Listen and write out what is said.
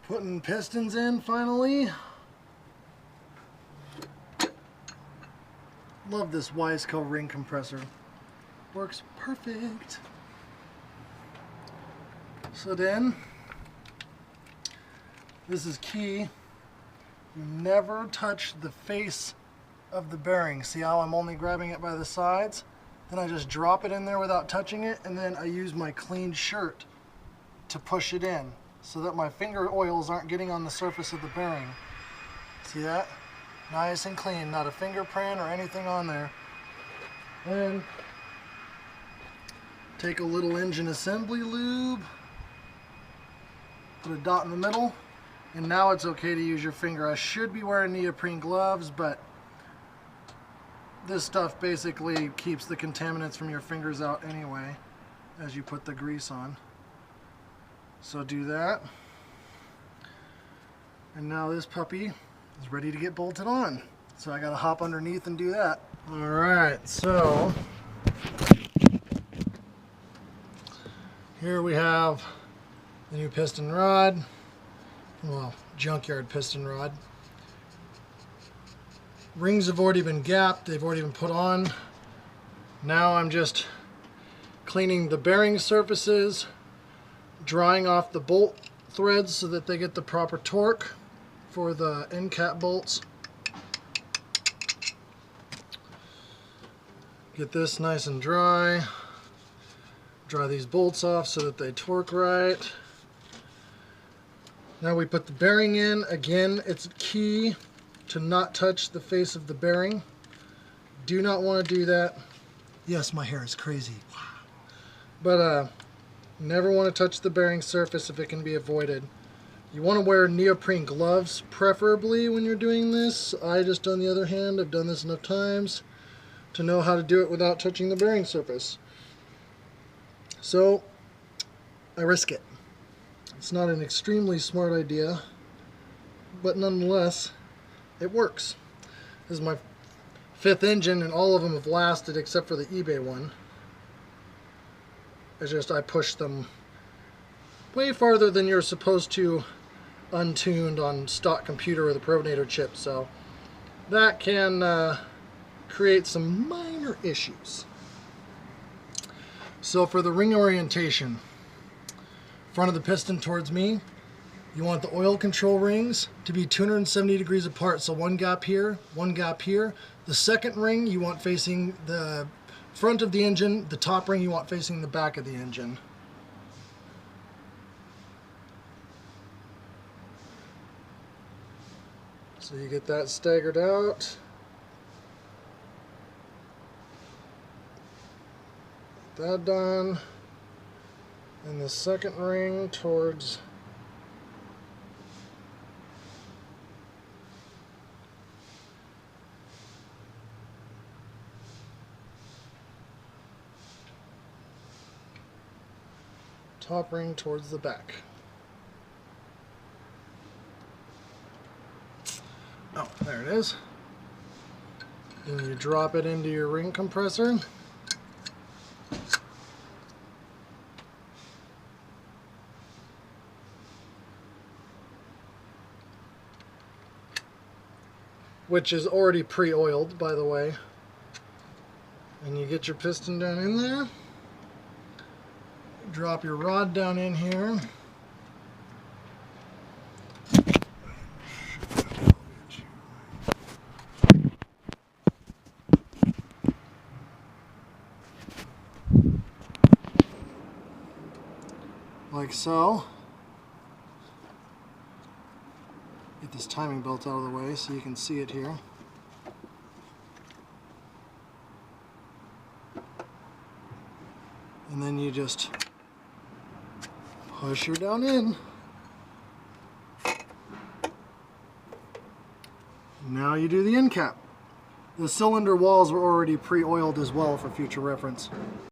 Putting pistons in finally. Love this Wiseco ring compressor. Works perfect. So then, this is key. You never touch the face of the bearing. See how I'm only grabbing it by the sides? Then I just drop it in there without touching it, and then I use my clean shirt to push it in so that my finger oils aren't getting on the surface of the bearing. See that? Nice and clean, not a fingerprint or anything on there. Then take a little engine assembly lube, put a dot in the middle, and now it's okay to use your finger. I should be wearing neoprene gloves, but this stuff basically keeps the contaminants from your fingers out anyway as you put the grease on. So do that. And now this puppy is ready to get bolted on. So I gotta hop underneath and do that. Alright, so here we have the new piston rod. Well, junkyard piston rod. Rings have already been gapped, they've already been put on. Now I'm just cleaning the bearing surfaces, drying off the bolt threads so that they get the proper torque for the end cap bolts. Get this nice and dry. Dry these bolts off so that they torque right. Now we put the bearing in. Again, it's key to not touch the face of the bearing. Do not want to do that. Yes, my hair is crazy. But never want to touch the bearing surface if it can be avoided. You want to wear neoprene gloves, preferably when you're doing this. I just, on the other hand, have done this enough times to know how to do it without touching the bearing surface. So, I risk it. It's not an extremely smart idea, but nonetheless, it works. This is my 5th engine, and all of them have lasted except for the eBay one. It's just I pushed them way farther than you're supposed to untuned on stock computer or the Pronator chip, so that can create some minor issues. So for the ring orientation, front of the piston towards me, you want the oil control rings to be 270 degrees apart, so one gap here, one gap here. The second ring you want facing the front of the engine, the top ring you want facing the back of the engine. So you get that staggered out. Get that done. And the second ring towards top ring towards the back. Oh, there it is. Then you drop it into your ring compressor. Which is already pre-oiled, by the way. And you get your piston down in there. Drop your rod down in here. Like so. Get this timing belt out of the way so you can see it here. And then you just push her down in. Now you do the end cap. The cylinder walls were already pre-oiled as well for future reference.